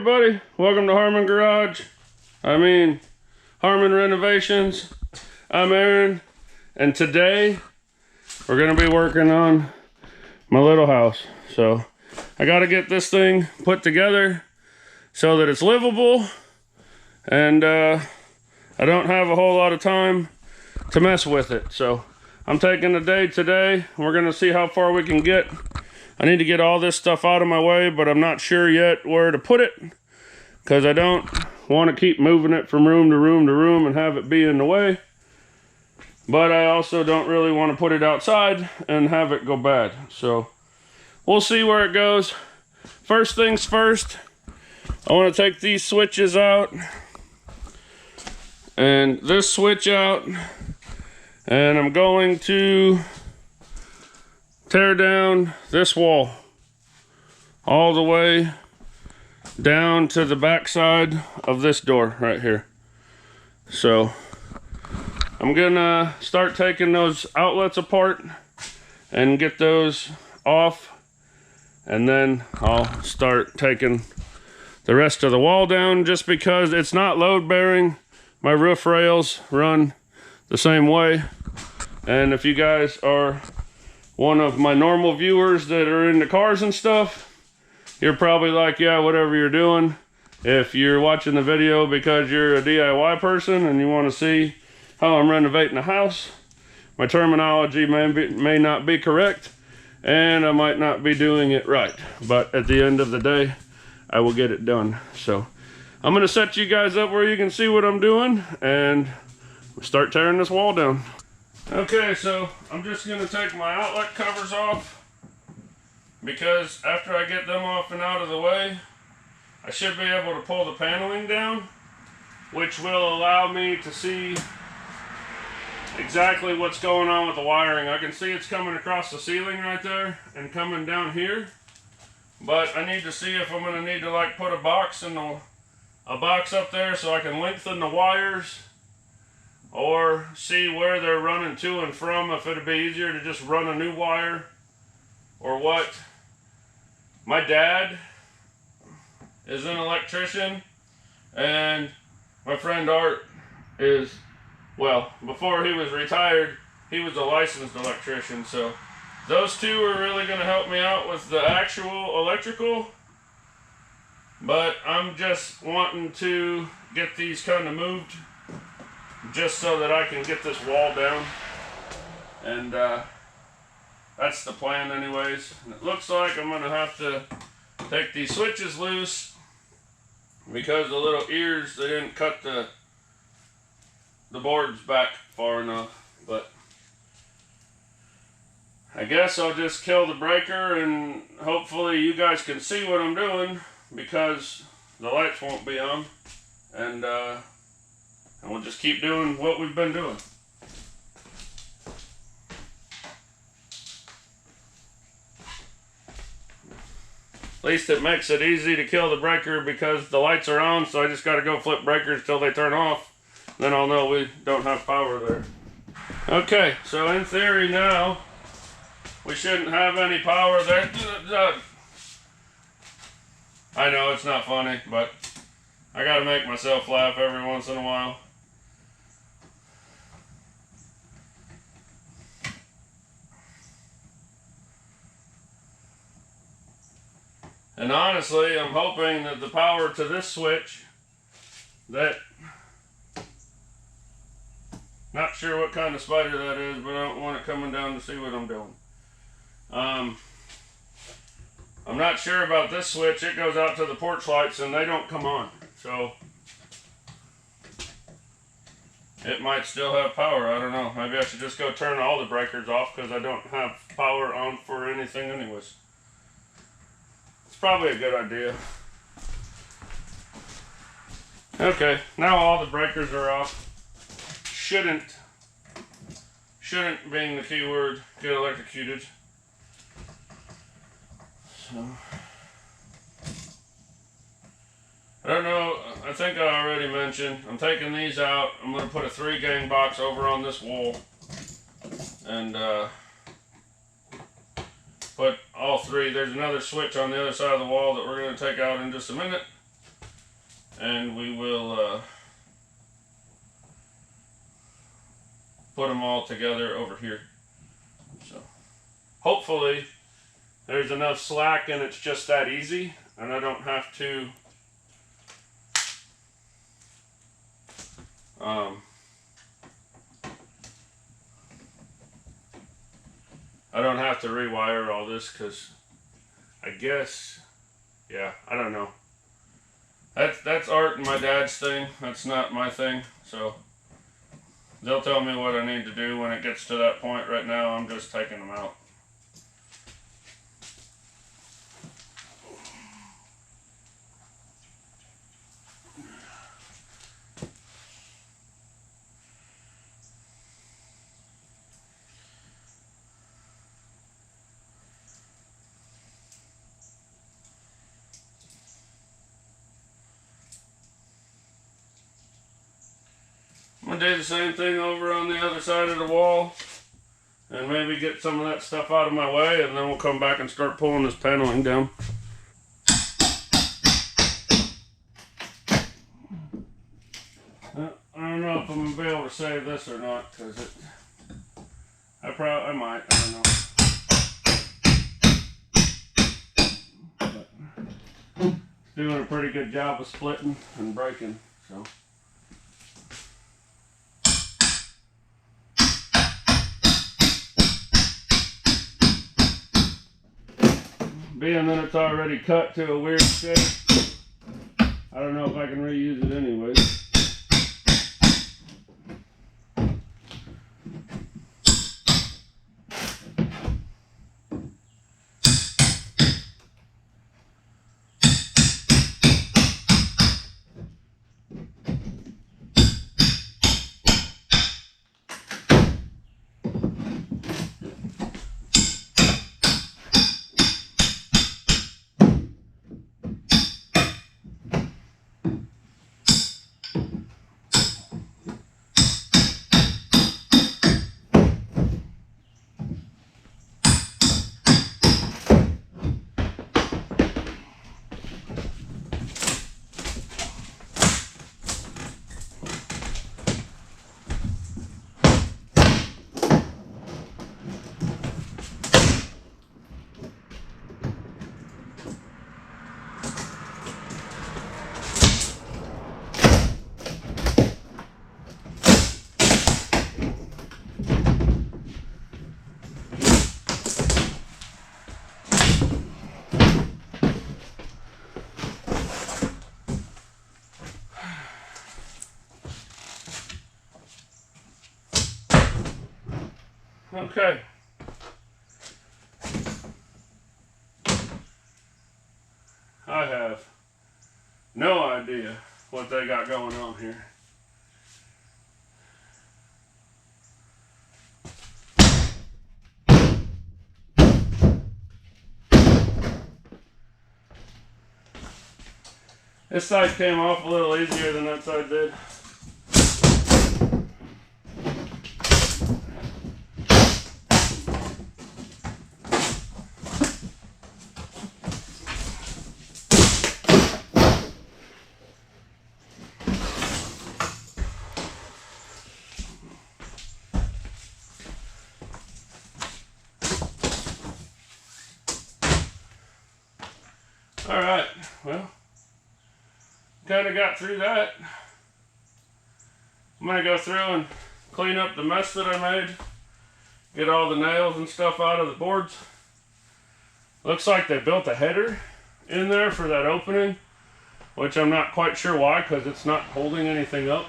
everybody, welcome to Harmon Renovations. I'm Aaron, and today we're going to be working on my little house. So I got to get this thing put together so that it's livable, and I don't have a whole lot of time to mess with it. So I'm taking a day today, and we're going to see how far we can get. I need to get all this stuff out of my way, but I'm not sure yet where to put it because I don't want to keep moving it from room to room to room and have it be in the way. But I also don't really want to put it outside and have it go bad. So we'll see where it goes. First things first, I want to take these switches out and this switch out, and I'm going to tear down this wall all the way down to the back side of this door right here. So I'm gonna start taking those outlets apart and get those off, and then I'll start taking the rest of the wall down, just because it's not load bearing. My roof rails run the same way, and if you guys are one of my normal viewers that are into cars and stuff, you're probably like, yeah, whatever you're doing. If you're watching the video because you're a DIY person and you want to see how I'm renovating a house, my terminology may not be correct, and I might not be doing it right, but at the end of the day, I will get it done. So I'm going to set you guys up where you can see what I'm doing and start tearing this wall down. Okay, so I'm just going to take my outlet covers off, because after I get them off and out of the way, I should be able to pull the paneling down, which will allow me to see exactly what's going on with the wiring. I can see it's coming across the ceiling right there and coming down here, but I need to see if I'm going to need to like put a box up there so I can lengthen the wires, or see where they're running to and from, if it'd be easier to just run a new wire or what. My dad is an electrician, and my friend Art is, well, before he was retired, he was a licensed electrician. So those two are really going to help me out with the actual electrical, but I'm just wanting to get these kind of moved just so that I can get this wall down, and that's the plan anyways. And it looks like I'm going to have to take these switches loose because the little ears, they didn't cut the boards back far enough. But I guess I'll just kill the breaker, and hopefully you guys can see what I'm doing because the lights won't be on, and we'll just keep doing what we've been doing. At least it makes it easy to kill the breaker because the lights are on, so I just got to go flip breakers till they turn off. Then I'll know we don't have power there. Okay, so in theory now, we shouldn't have any power there. I know it's not funny, but I got to make myself laugh every once in a while. And honestly, I'm hoping that the power to this switch, that, not sure what kind of spider that is, but I don't want it coming down to see what I'm doing. I'm not sure about this switch. It goes out to the porch lights and they don't come on. So it might still have power. I don't know. Maybe I should just go turn all the breakers off because I don't have power on for anything anyways. Probably a good idea. Okay, now all the breakers are off. Shouldn't being the key word, get electrocuted. So I don't know, I think I already mentioned, I'm taking these out. I'm going to put a 3-gang box over on this wall and put all 3. There's another switch on the other side of the wall that we're going to take out in just a minute. and we will put them all together over here. So hopefully there's enough slack and it's just that easy, and I don't have to rewire all this, because I guess, yeah, I don't know. That's Art and my dad's thing. That's not my thing. So they'll tell me what I need to do when it gets to that point. Right now, I'm just taking them out. I'm gonna do the same thing over on the other side of the wall, and maybe get some of that stuff out of my way, and then we'll come back and start pulling this paneling down. I don't know if I'm gonna be able to save this or not, because I might, I don't know. But it's doing a pretty good job of splitting and breaking, so. Being that it's already cut to a weird shape, I don't know if I can reuse it anyway. Okay. I have no idea what they got going on here. This side came off a little easier than that side did. Alright, well, kind of got through that. I'm going to go through and clean up the mess that I made. Get all the nails and stuff out of the boards. Looks like they built a header in there for that opening, which I'm not quite sure why, because it's not holding anything up.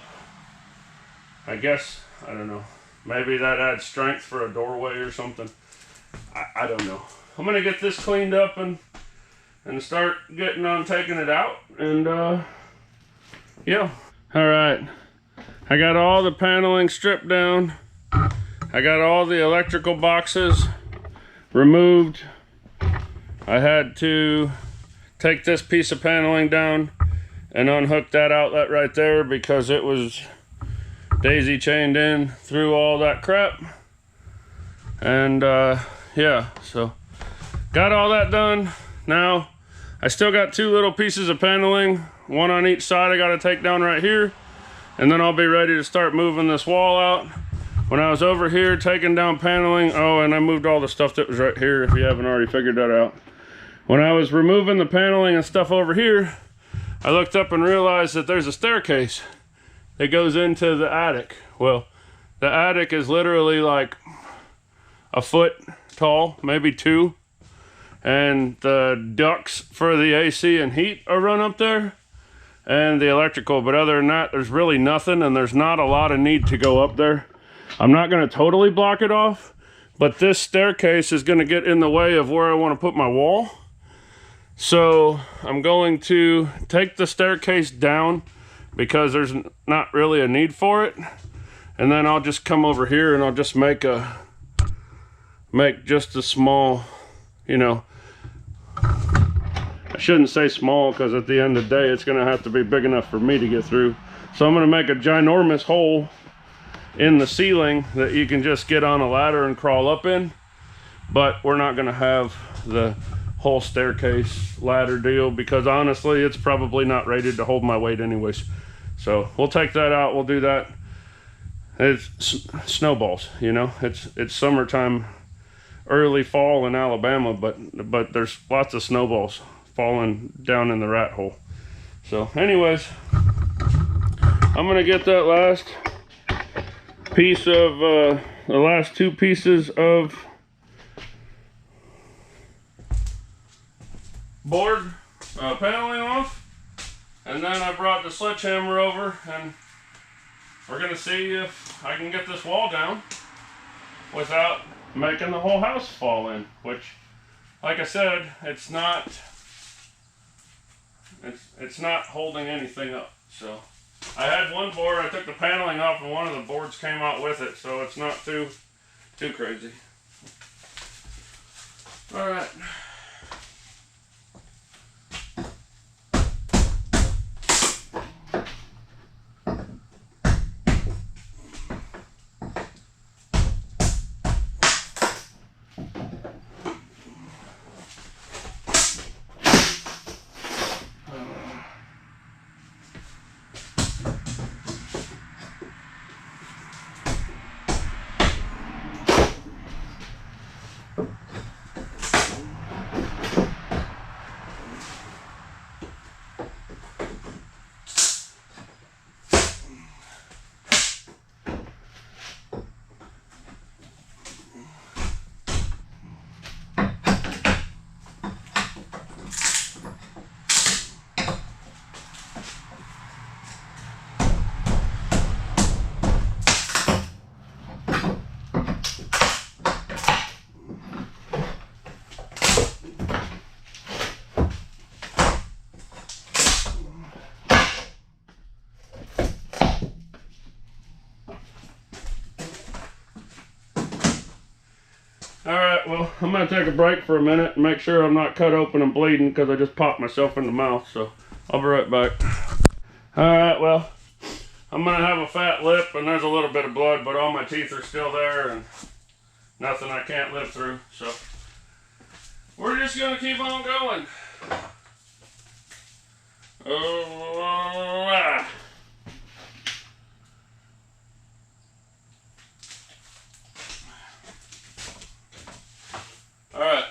I guess, I don't know. Maybe that adds strength for a doorway or something. I don't know. I'm going to get this cleaned up and start getting on taking it out, and yeah. All right, I got all the paneling stripped down. I got all the electrical boxes removed. I had to take this piece of paneling down and unhook that outlet right there because it was daisy chained in through all that crap. And yeah, so got all that done. Now I still got 2 little pieces of paneling, one on each side I got to take down right here, and then I'll be ready to start moving this wall out. When I was over here taking down paneling, oh, and I moved all the stuff that was right here if you haven't already figured that out. When I was removing the paneling and stuff over here, I looked up and realized that there's a staircase that goes into the attic. Well, the attic is literally like a foot tall, maybe 2. And the ducts for the AC and heat are run up there, and the electrical, but other than that, there's really nothing, and there's not a lot of need to go up there. I'm not going to totally block it off, but this staircase is going to get in the way of where I want to put my wall. So I'm going to take the staircase down because there's not really a need for it, and then I'll just come over here and I'll just make just a small, you know, I shouldn't say small because at the end of the day it's going to have to be big enough for me to get through. So I'm going to make a ginormous hole in the ceiling that you can just get on a ladder and crawl up in, but we're not going to have the whole staircase ladder deal because honestly it's probably not rated to hold my weight anyways. So we'll take that out, we'll do that. It's snowballs, you know, it's summertime, early fall in Alabama, but there's lots of snowballs falling down in the rat hole. So anyways, I'm gonna get that last piece of the last 2 pieces of board paneling off, and then I brought the sledgehammer over and we're gonna see if I can get this wall down without making the whole house fall in, which, like I said, it's not holding anything up. So I had one board, I took the paneling off and one of the boards came out with it, so it's not too crazy. All right. Alright, well, I'm going to take a break for a minute and make sure I'm not cut open and bleeding because I just popped myself in the mouth, so I'll be right back. Alright, well, I'm going to have a fat lip and there's a little bit of blood, but all my teeth are still there and nothing I can't live through, so we're just going to keep on going. Oh, Alright,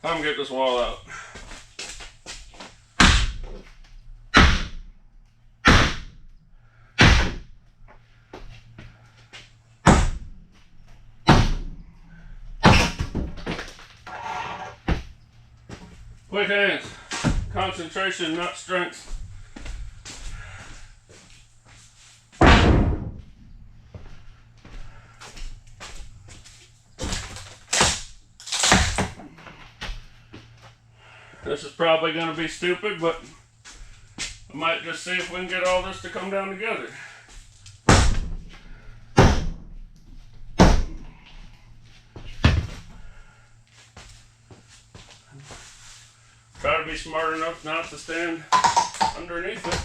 time to get this wall out. Quick hands, concentration, not strength. This is probably going to be stupid, but I might just see if we can get all this to come down together. Try to be smart enough not to stand underneath it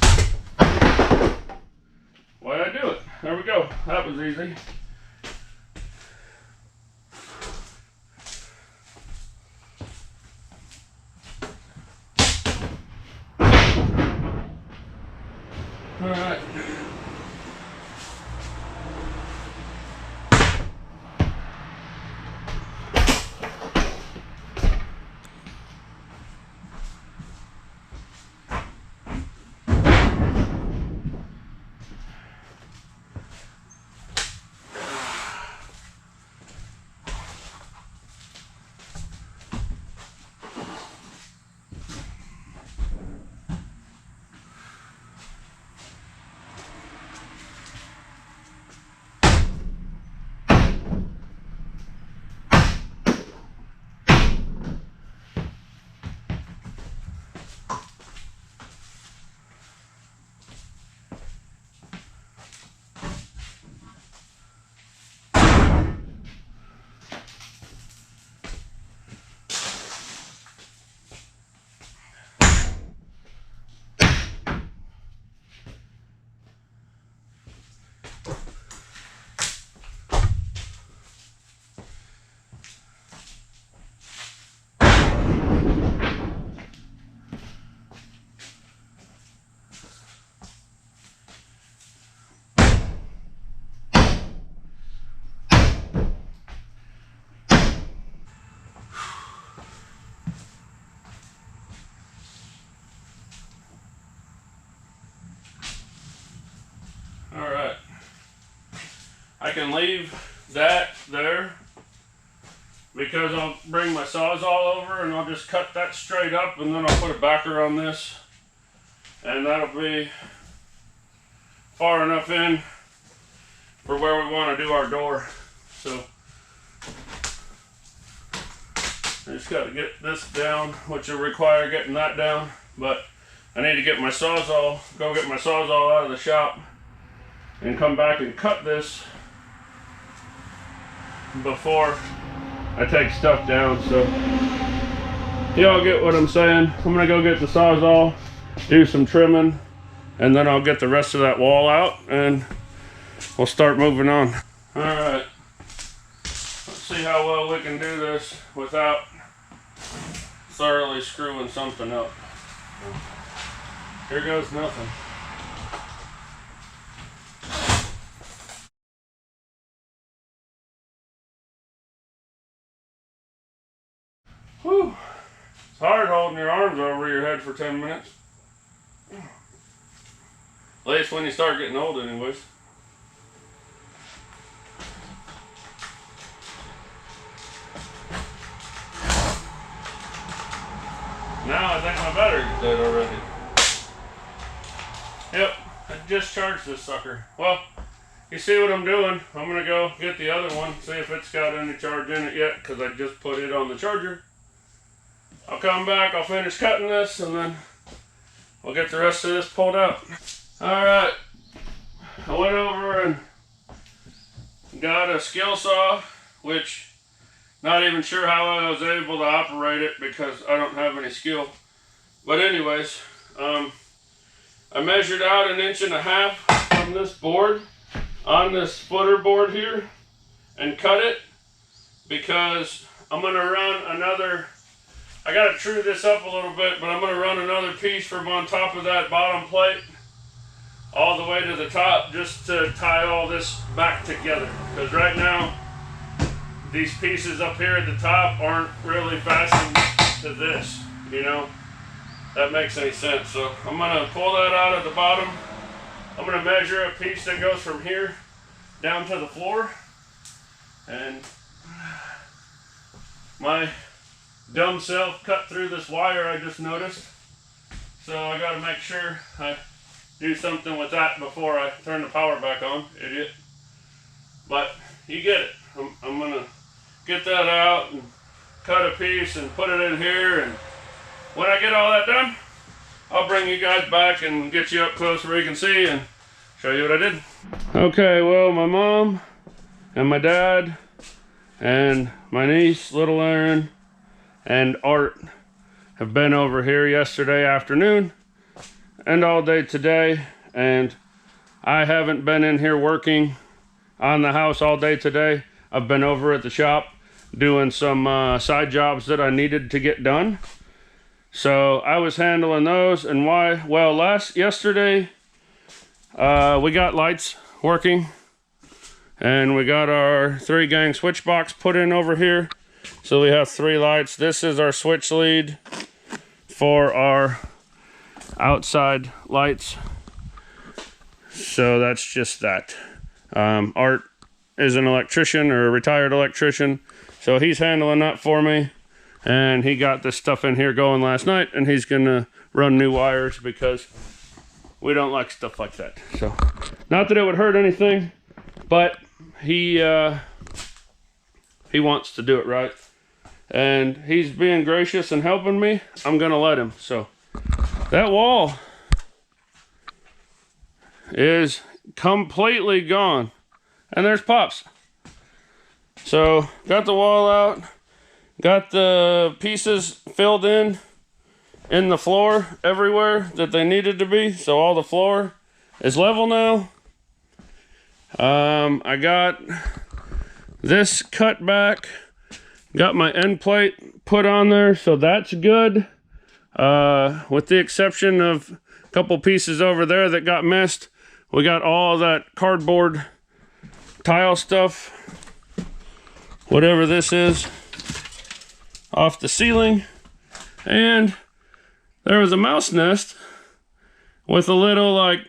while I do it. There we go. That was easy. I can leave that there because I'll bring my Sawzall over and I'll just cut that straight up, and then I'll put a backer on this, and that'll be far enough in for where we want to do our door. So I just got to get this down, which will require getting that down, but I need to get my Sawzall, go get my Sawzall out of the shop and come back and cut this before I take stuff down. So y'all get what I'm saying. I'm gonna go get the Sawzall, do some trimming, and then I'll get the rest of that wall out and we'll start moving on. All right, let's see how well we can do this without thoroughly screwing something up. Here goes nothing. Whew. It's hard holding your arms over your head for 10 minutes. At least when you start getting old anyways. Now I think my battery's dead already. Yep, I just charged this sucker. Well, you see what I'm doing. I'm gonna go get the other one, see if it's got any charge in it yet, because I just put it on the charger. I'll come back, I'll finish cutting this, and then we'll get the rest of this pulled out. Alright, I went over and got a skill saw, which not even sure how I was able to operate it because I don't have any skill. But anyways, I measured out 1.5 inches from this board on this footer board here and cut it because I'm going to run another, I got to true this up a little bit, but I'm going to run another piece from on top of that bottom plate all the way to the top just to tie all this back together, because right now these pieces up here at the top aren't really fastened to this, you know. That makes any sense. So I'm going to pull that out at the bottom. I'm going to measure a piece that goes from here down to the floor. And my dumb self cut through this wire I just noticed. So I got to make sure I do something with that before I turn the power back on, idiot. But you get it. I'm going to get that out and cut a piece and put it in here, and when I get all that done, I'll bring you guys back and get you up close where you can see and show you what I did. Okay, well, my mom and my dad and my niece, little Erin, and Art have been over here yesterday afternoon and all day today, and I haven't been in here working on the house all day today. I've been over at the shop doing some side jobs that I needed to get done. So I was handling those. And why? Well, yesterday we got lights working, and we got our 3-gang switch box put in over here. So we have 3 lights. This is our switch lead for our outside lights. So that's just that. Art is an electrician, or a retired electrician, so he's handling that for me. And he got this stuff in here going last night, and he's gonna run new wires because we don't like stuff like that. So, not that it would hurt anything, but he wants to do it right, and he's being gracious and helping me. I'm gonna let him. So that wall is completely gone, and there's Pops. So got the wall out. Got the pieces filled in the floor everywhere that they needed to be. So all the floor is level now. I got this cut back. Got my end plate put on there, so that's good. With the exception of a couple pieces over there that got missed. We got all that cardboard tile stuff, whatever this is, off the ceiling. And there was a mouse nest with a little like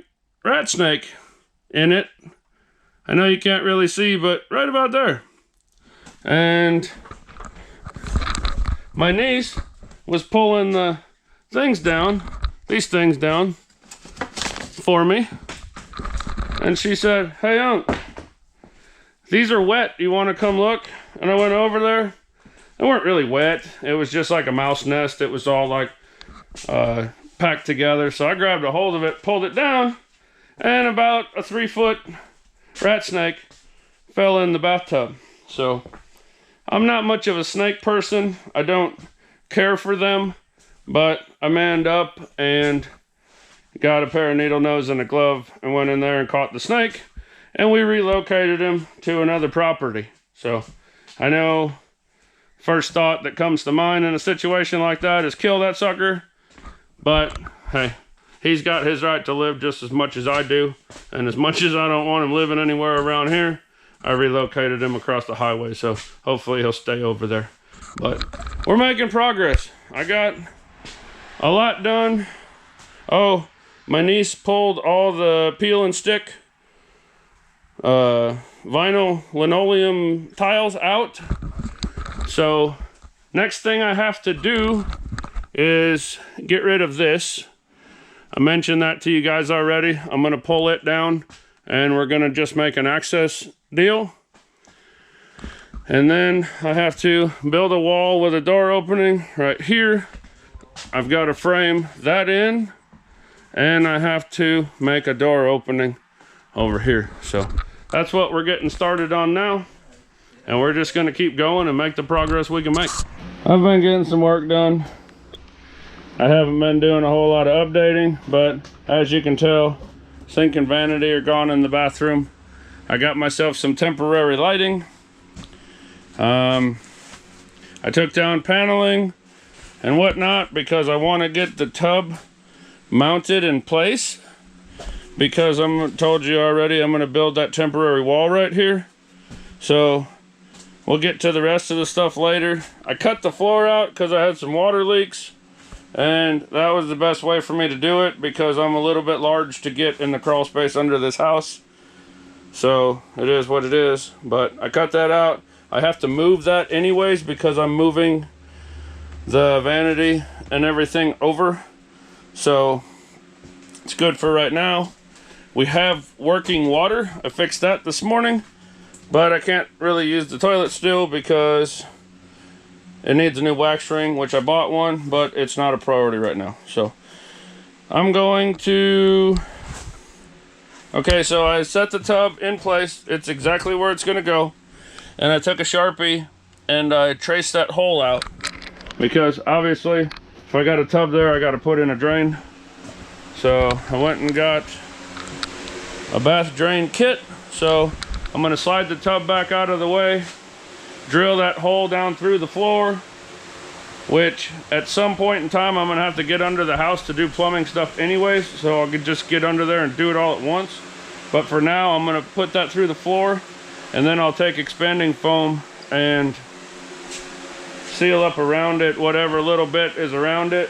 rat snake in it. I know you can't really see, but right about there. And my niece was pulling the things down, these things down for me. And she said, "Hey, Unc, these are wet. You want to come look?" And I went over there. They weren't really wet. It was just like a mouse nest. It was all like packed together. So I grabbed a hold of it, pulled it down, and about a 3-foot rat snake fell in the bathtub. So I'm not much of a snake person. I don't care for them, but I manned up and got a pair of needle nose and a glove and went in there and caught the snake, and we relocated him to another property. So I know first thought that comes to mind in a situation like that is kill that sucker, but hey, he's got his right to live just as much as I do, and as much as I don't want him living anywhere around here, I relocated him across the highway, so hopefully he'll stay over there. But we're making progress. I got a lot done. Oh, my niece pulled all the peel and stick vinyl linoleum tiles out. So next thing I have to do is get rid of this. I mentioned that to you guys already. I'm going to pull it down and we're going to just make an access deal. And then I have to build a wall with a door opening right here. I've got to frame that in, and I have to make a door opening over here. So that's what we're getting started on now. And we're just gonna keep going and make the progress we can make. I've been getting some work done. I haven't been doing a whole lot of updating, but as you can tell, sink and vanity are gone in the bathroom. I got myself some temporary lighting. I took down paneling and whatnot because I want to get the tub mounted in place, because I'm told you already I'm going to build that temporary wall right here. So we'll get to the rest of the stuff later. I cut the floor out because I had some water leaks, and that was the best way for me to do it because I'm a little bit large to get in the crawl space under this house. So it is what it is, but I cut that out. I have to move that anyways because I'm moving the vanity and everything over. So it's good for right now. We have working water. I fixed that this morning, but I can't really use the toilet still because it needs a new wax ring, which I bought one, but it's not a priority right now. So I'm going to... Okay, so I set the tub in place. It's exactly where it's gonna go. And I took a Sharpie and I traced that hole out, because obviously if I got a tub there, I got to put in a drain. So I went and got a bath drain kit. So I'm going to slide the tub back out of the way, drill that hole down through the floor, which at some point in time I'm going to have to get under the house to do plumbing stuff anyways, so I could just get under there and do it all at once. But for now I'm going to put that through the floor, and then I'll take expanding foam and seal up around it, whatever little bit is around it,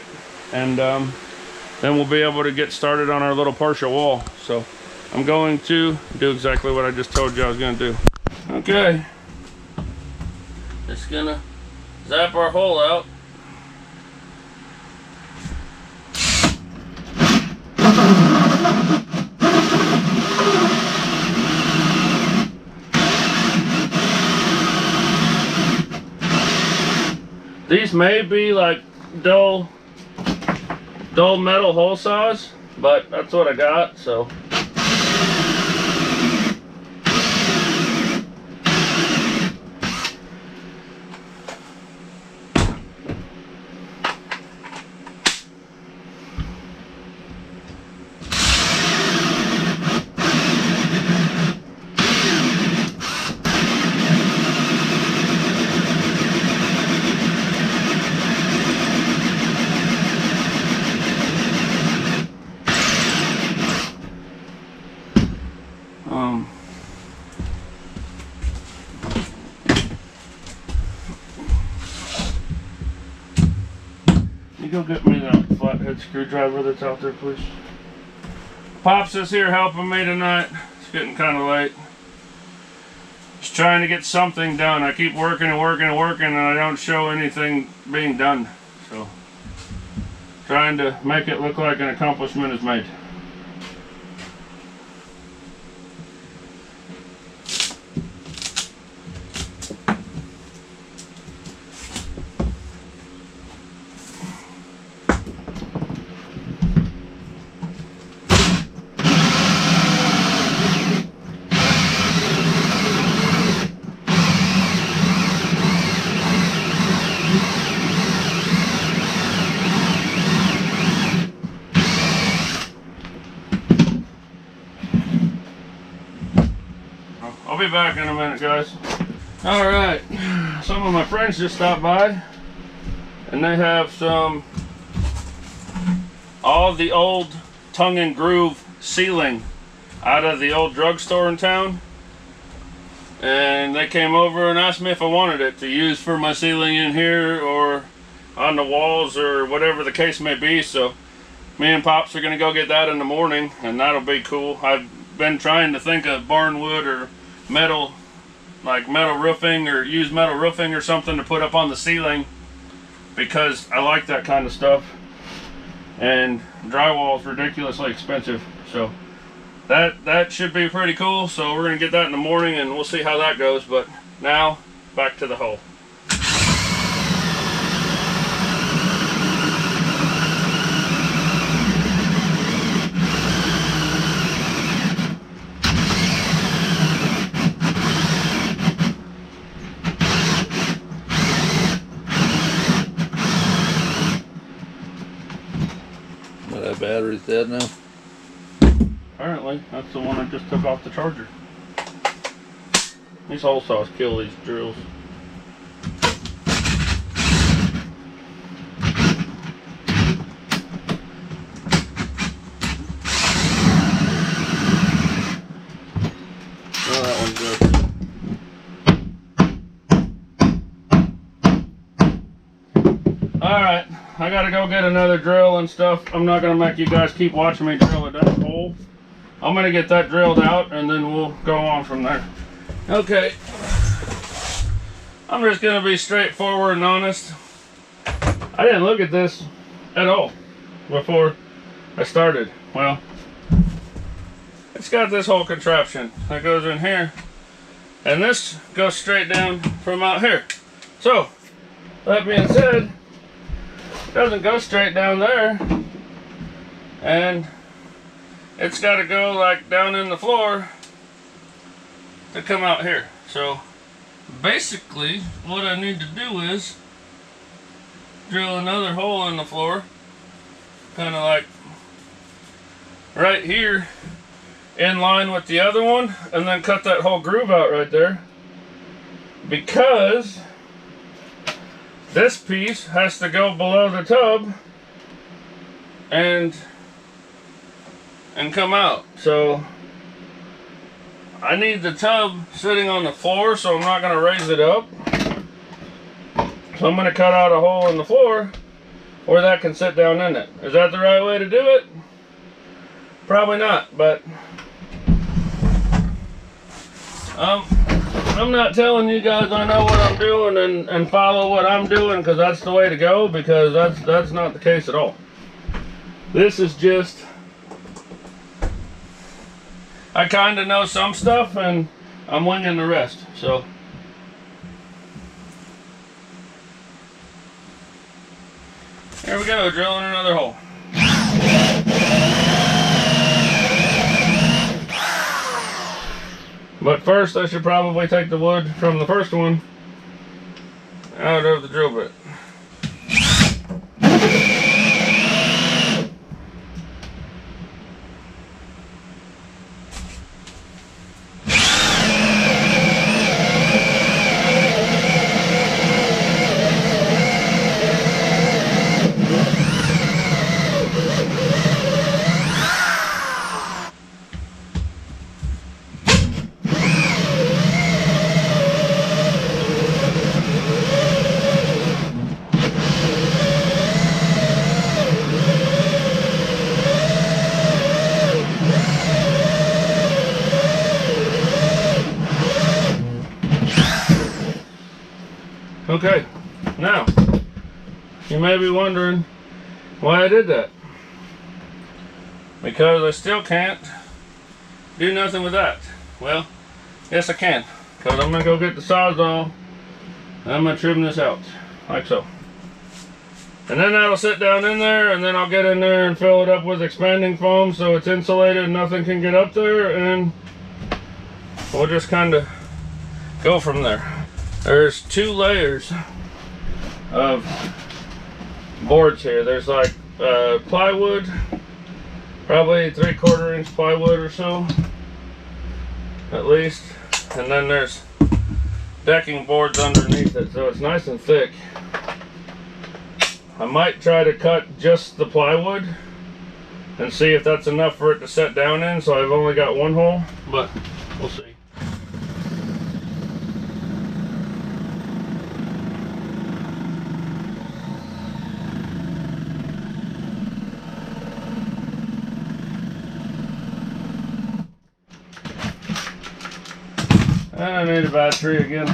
and then we'll be able to get started on our little partial wall. So I'm going to do exactly what I just told you I was going to do. Okay, just gonna zap our hole out. These may be like dull metal hole saws, but that's what I got, so. Go get me that flathead screwdriver that's out there, please. Pops is here helping me tonight. It's getting kind of late. Just trying to get something done. I keep working and working and working, and I don't show anything being done. So, trying to make it look like an accomplishment is made. I'll be back in a minute, guys. Alright, some of my friends just stopped by, and they have all the old tongue and groove ceiling out of the old drugstore in town, and they came over and asked me if I wanted it to use for my ceiling in here or on the walls or whatever the case may be. So me and Pops are gonna go get that in the morning, and that'll be cool. I've been trying to think of barnwood or metal, like metal roofing, or use metal roofing or something to put up on the ceiling, because I like that kind of stuff, and drywall is ridiculously expensive. So that should be pretty cool. So we're gonna get that in the morning, and we'll see how that goes. But now back to the hole. That battery's dead now. Apparently, that's the one I just took off the charger. These hole saws kill these drills. Oh, that one's good. Alright, I gotta go get another drill and stuff. I'm not gonna make you guys keep watching me drill a dump hole. I'm gonna get that drilled out, and then we'll go on from there. Okay, I'm just gonna be straightforward and honest. I didn't look at this at all before I started. Well, it's got this whole contraption that goes in here, and this goes straight down from out here. So, that being said, it doesn't go straight down there, and it's got to go like down in the floor to come out here. So basically what I need to do is drill another hole in the floor, kind of like right here in line with the other one, and then cut that whole groove out right there, because this piece has to go below the tub and come out. So I need the tub sitting on the floor, so I'm not going to raise it up. So I'm going to cut out a hole in the floor where that can sit down in it. Is that the right way to do it? Probably not, but I'm not telling you guys I know what I'm doing and follow what I'm doing because that's the way to go, because that's not the case at all. This is just, I kind of know some stuff and I'm winging the rest. So here we go, drilling another hole. But first I should probably take the wood from the first one out of the drill bit. you may be wondering why I did that. Because I still can't do nothing with that. Well, yes I can. Because I'm going to go get the Sawzall and I'm going to trim this out. Like so. And then that'll sit down in there, and then I'll get in there and fill it up with expanding foam so it's insulated and nothing can get up there, and we'll just kind of go from there. There's 2 layers of boards here. There's like plywood, probably 3/4 inch plywood or so, at least. And then there's decking boards underneath it, so it's nice and thick. I might try to cut just the plywood and see if that's enough for it to set down in, so I've only got 1 hole, but we'll see. And I need a battery again.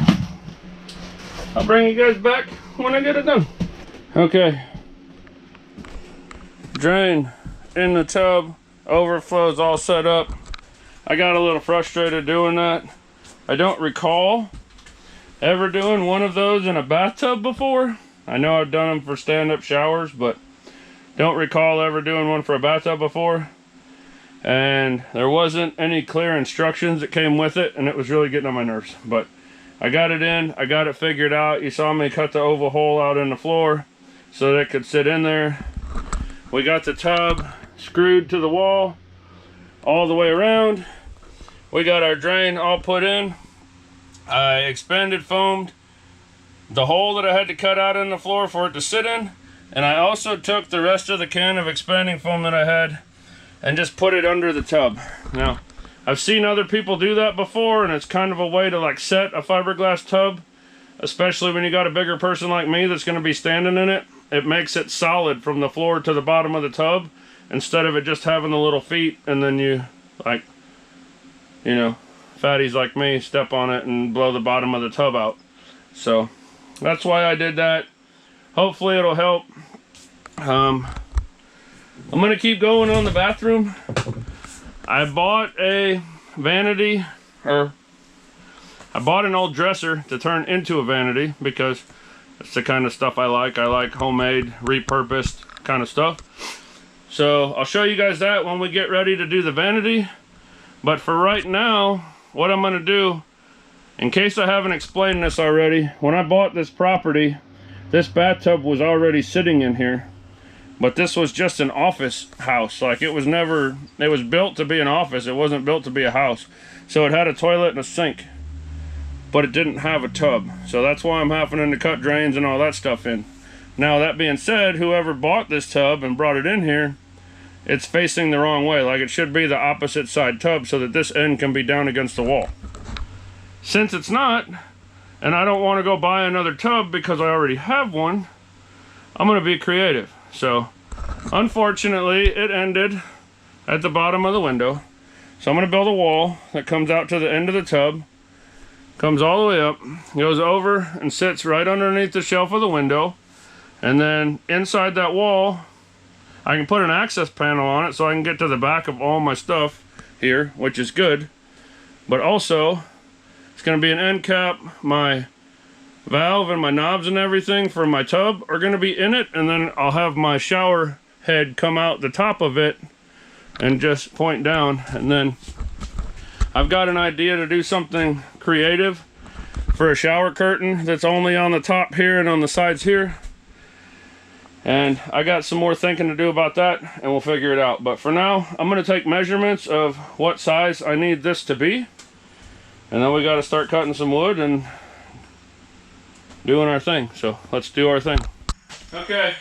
I'll bring you guys back when I get it done. Okay, drain in the tub, overflow's all set up. I got a little frustrated doing that. I don't recall ever doing one of those in a bathtub before. I know I've done them for stand-up showers, but don't recall ever doing one for a bathtub before. And there wasn't any clear instructions that came with it, and it was really getting on my nerves. But I got it in, I got it figured out. You saw me cut the oval hole out in the floor so that it could sit in there. We got the tub screwed to the wall all the way around. We got our drain all put in. I expanded foamed the hole that I had to cut out in the floor for it to sit in, and I also took the rest of the can of expanding foam that I had and just put it under the tub. Now, I've seen other people do that before, and it's kind of a way to like set a fiberglass tub, especially when you got a bigger person like me that's going to be standing in it. It makes it solid from the floor to the bottom of the tub, instead of it just having the little feet, and then you, like, you know, fatties like me step on it and blow the bottom of the tub out. So that's why I did that. Hopefully it'll help. I'm gonna keep going on the bathroom. I bought a vanity, or I bought an old dresser to turn into a vanity because it's the kind of stuff I like. I like homemade, repurposed kind of stuff. So I'll show you guys that when we get ready to do the vanity. But for right now, what I'm gonna do, in case I haven't explained this already, when I bought this property, this bathtub was already sitting in here. But this was just an office house. Like, it was built to be an office. It wasn't built to be a house. So it had a toilet and a sink, but it didn't have a tub. So that's why I'm having to cut drains and all that stuff in. Now, that being said, whoever bought this tub and brought it in here, it's facing the wrong way. Like, it should be the opposite side tub so that this end can be down against the wall. Since it's not, and I don't want to go buy another tub because I already have one, I'm going to be creative. So, unfortunately, it ended at the bottom of the window. So I'm going to build a wall that comes out to the end of the tub, comes all the way up, goes over and sits right underneath the shelf of the window. And then inside that wall, I can put an access panel on it so I can get to the back of all my stuff here, which is good. But also, it's going to be an end cap. My valve and my knobs and everything for my tub are going to be in it, and then I'll have my shower head come out the top of it and just point down. And then I've got an idea to do something creative for a shower curtain that's only on the top here and on the sides here, and I got some more thinking to do about that, and we'll figure it out. But for now, I'm going to take measurements of what size I need this to be, and then we got to start cutting some wood and doing our thing. So let's do our thing. Okay,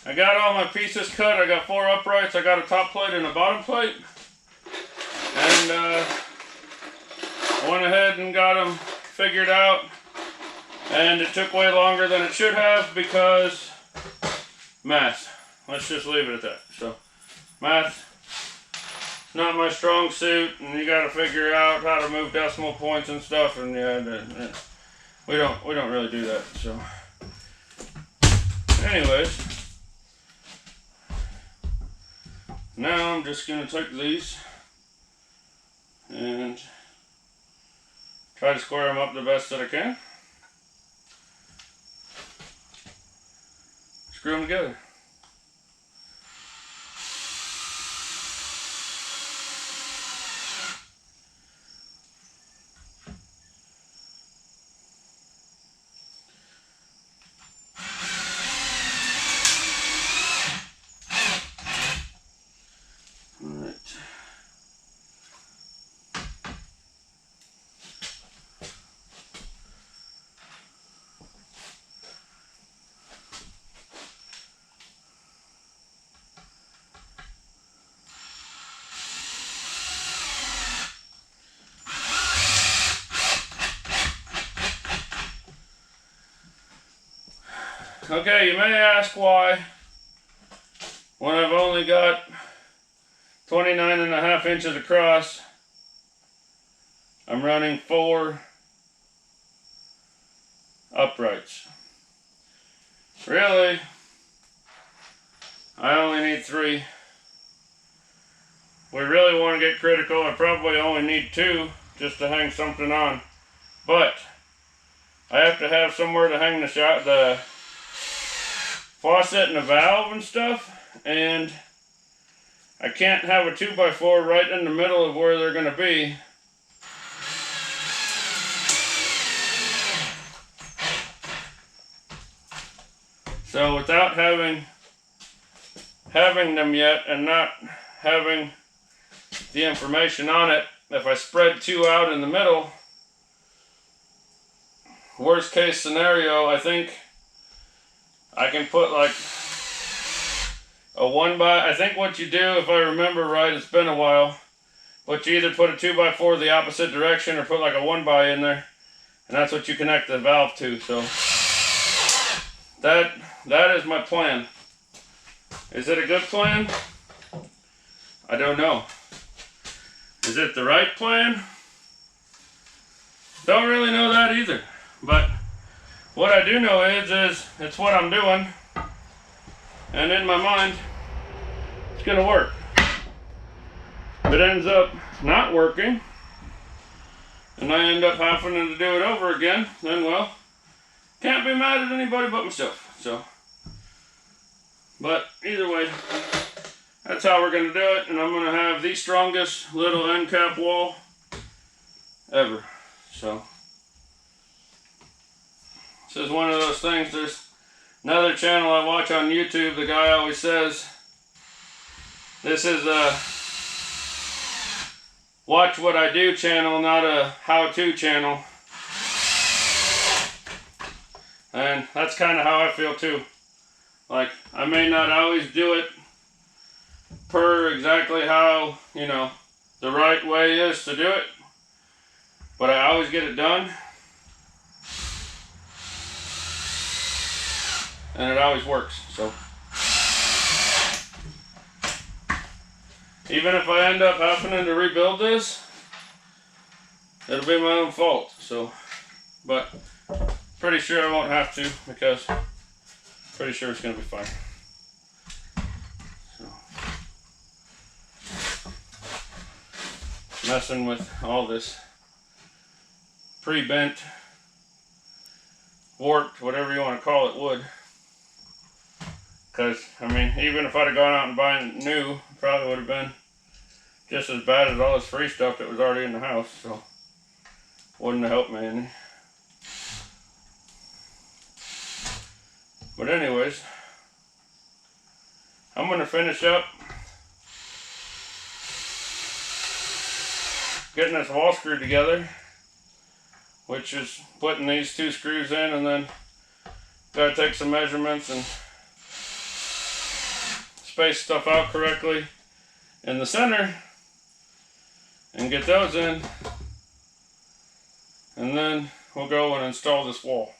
I got all my pieces cut. I got 4 uprights. I got a top plate and a bottom plate, and went ahead and got them figured out, and it took way longer than it should have because math. Let's just leave it at that. So math, not my strong suit, and you got to figure out how to move decimal points and stuff, and yeah, we don't really do that. So anyways, now I'm just going to take these and try to square them up the best that I can. Screw them together. Okay, you may ask why, when I've only got 29.5 inches across, I'm running 4 uprights. Really, I only need 3. We really want to get critical, I probably only need 2 just to hang something on. But I have to have somewhere to hang the faucet and the valve and stuff, and I can't have a 2x4 right in the middle of where they're going to be. So without having them yet and not having the information on it, if I spread 2 out in the middle, worst case scenario, I think I can put like a 1x. I think what you do, if I remember right, it's been a while, but you either put a 2x4 the opposite direction or put like a 1x in there, and that's what you connect the valve to. So that is my plan. Is it a good plan? I don't know. Is it the right plan? Don't really know that either. But what I do know is it's what I'm doing, and in my mind, it's gonna work. If it ends up not working, and I end up having to do it over again, then well, can't be mad at anybody but myself. So, but either way, that's how we're gonna do it, and I'm gonna have the strongest little end cap wall ever. So. This is one of those things. There's another channel I watch on YouTube. The guy always says, this is a watch what I do channel, not a how-to channel. And that's kind of how I feel too. Like, I may not always do it per exactly how, you know, the right way is to do it, but I always get it done. And it always works. So even if I end up having to rebuild this, it'll be my own fault. So, but pretty sure I won't have to, because pretty sure it's gonna be fine. So, messing with all this pre-bent, warped, whatever you want to call it, wood. Because, I mean, even if I'd have gone out and buying new, it probably would have been just as bad as all this free stuff that was already in the house. So, wouldn't have helped me any. But anyways, I'm going to finish up getting this wall screwed together, which is putting these 2 screws in, and then got to take some measurements and space stuff out correctly in the center and get those in, and then we'll go and install this wall.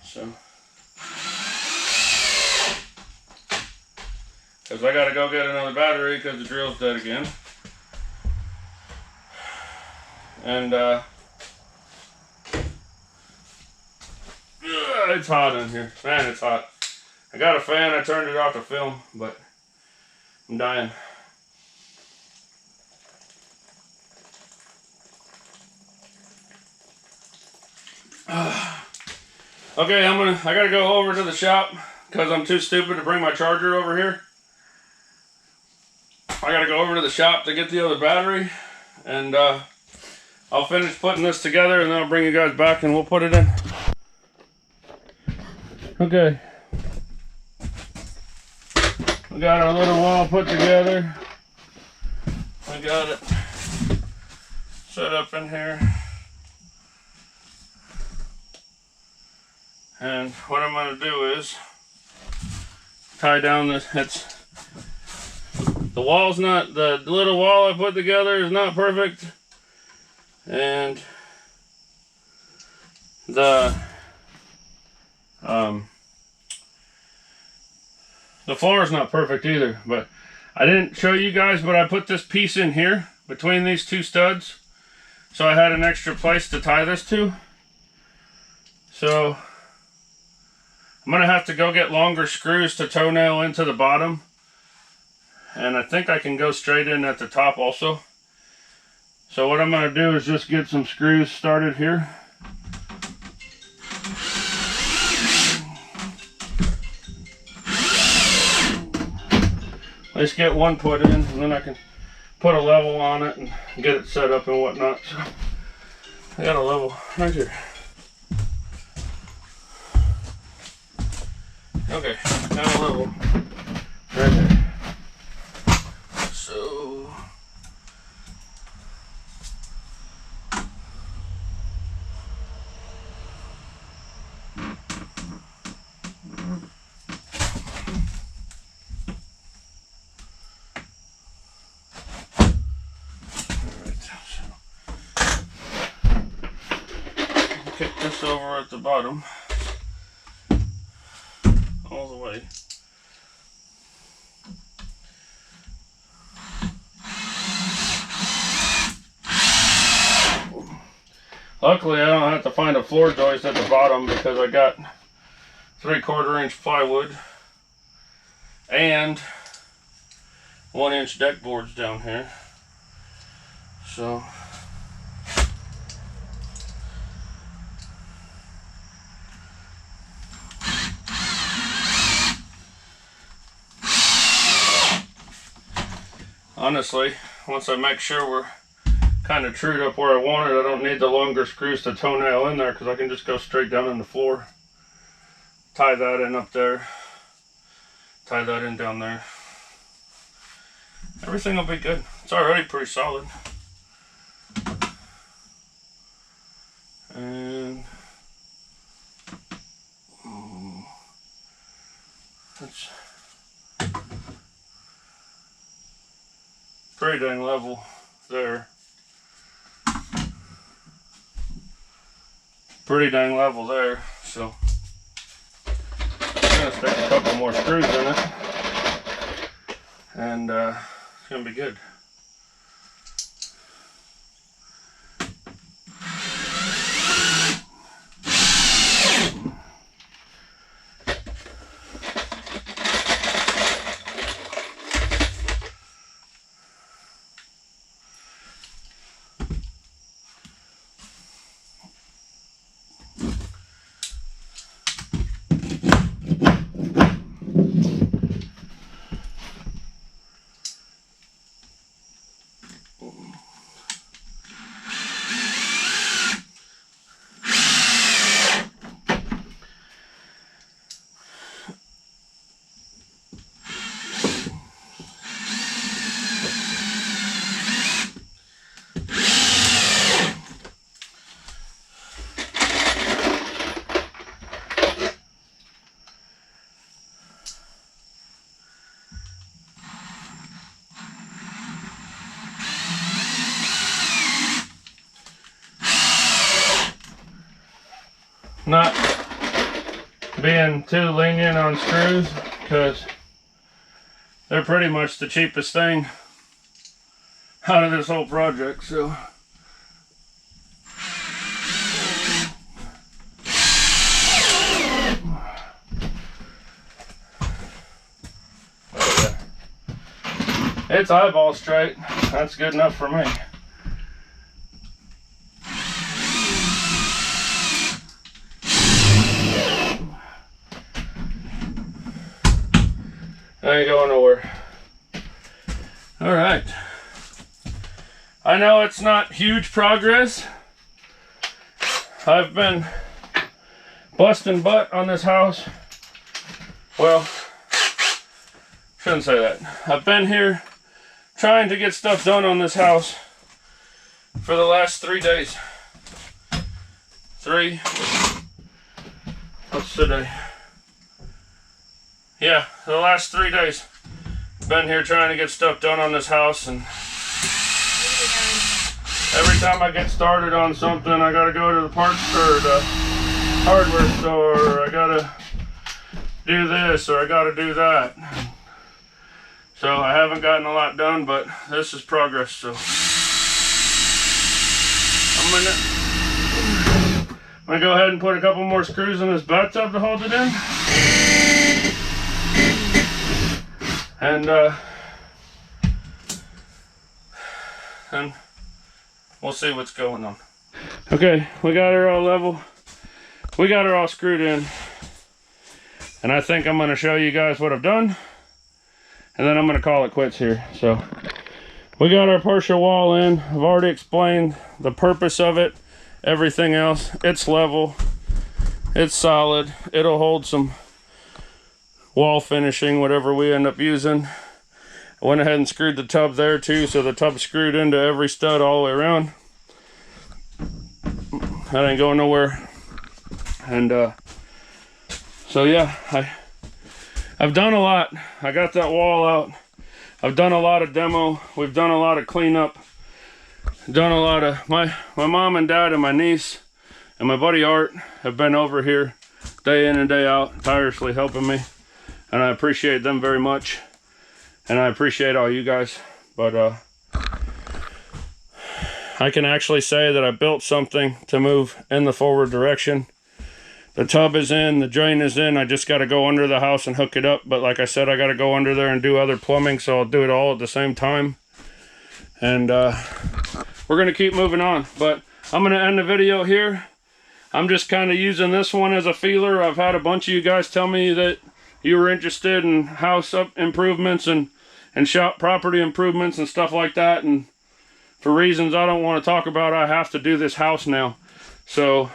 So, because I got to go get another battery because the drill's dead again. And it's hot in here, man. It's hot. I got a fan, I turned it off to film, but I'm dying. Okay, I gotta go over to the shop because I'm too stupid to bring my charger over here. I gotta go over to the shop to get the other battery, and I'll finish putting this together, and then I'll bring you guys back and we'll put it in. Okay. We got our little wall put together. I got it set up in here. And what I'm going to do is tie down this. The wall's not, the little wall I put together is not perfect. And the floor is not perfect either, but I didn't show you guys, but I put this piece in here between these two studs, so I had an extra place to tie this to. So I'm gonna have to go get longer screws to toenail into the bottom, and I think I can go straight in at the top also. So what I'm gonna do is just get some screws started here. Let's get one put in, and then I can put a level on it and get it set up and whatnot. So I got a level right here. Okay, got a level right there. So kick this over at the bottom all the way. Luckily I don't have to find a floor joist at the bottom because I got 3/4 inch plywood and 1 inch deck boards down here. So honestly, once I make sure we're kind of trued up where I want it, I don't need the longer screws to toenail in there because I can just go straight down in the floor. Tie that in up there. Tie that in down there. Everything will be good. It's already pretty solid. And it's pretty dang level there. Pretty dang level there. So I'm gonna stick a couple more screws in it, and it's gonna be good. Not being too lenient on screws because they're pretty much the cheapest thing out of this whole project. So It's eyeball straight. That's good enough for me. I ain't going nowhere. All right. I know it's not huge progress. I've been busting butt on this house. Well, shouldn't say that. I've been here trying to get stuff done on this house for the last 3 days. What's today? Yeah, the last 3 days. Been here trying to get stuff done on this house, and every time I get started on something, I gotta go to the parts or the hardware store, or I gotta do this, or I gotta do that. So I haven't gotten a lot done, but this is progress. So I'm gonna go ahead and put a couple more screws in this bathtub to hold it in. And we'll see what's going on. Okay, we got her all level. We got her all screwed in. And I think I'm gonna show you guys what I've done. And then I'm gonna call it quits here. So we got our partial wall in. I've already explained the purpose of it, everything else. It's level, it's solid. It'll hold some wall finishing, whatever we end up using. I went ahead and screwed the tub there too, so the tub's screwed into every stud all the way around. That ain't going nowhere. And so yeah, I've done a lot. I got that wall out. I've done a lot of demo. We've done a lot of cleanup. Done a lot of my mom and dad and my niece and my buddy Art have been over here day in and day out, tirelessly helping me. And I appreciate them very much. And I appreciate all you guys. But I can actually say that I built something to move in the forward direction. The tub is in, the drain is in. I just got to go under the house and hook it up. But like I said, I got to go under there and do other plumbing, so I'll do it all at the same time. And we're going to keep moving on. But I'm going to end the video here. I'm just kind of using this one as a feeler. I've had a bunch of you guys tell me that you were interested in house up improvements and shop property improvements and stuff like that. And for reasons I don't want to talk about, I have to do this house now. So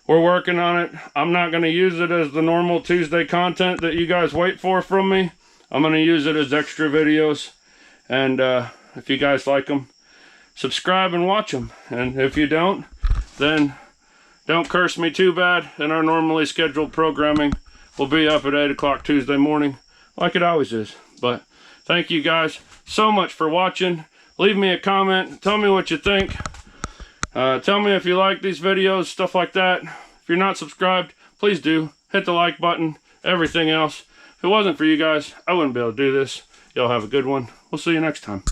we're working on it. I'm not going to use it as the normal Tuesday content that you guys wait for from me. I'm going to use it as extra videos. And if you guys like them, subscribe and watch them. And if you don't, then don't curse me too bad. And our normally scheduled programming will be up at 8 o'clock Tuesday morning, like it always is. But thank you guys so much for watching. Leave me a comment. Tell me what you think. Tell me if you like these videos, stuff like that. If you're not subscribed, please do. Hit the like button, everything else. If it wasn't for you guys, I wouldn't be able to do this. Y'all have a good one. We'll see you next time.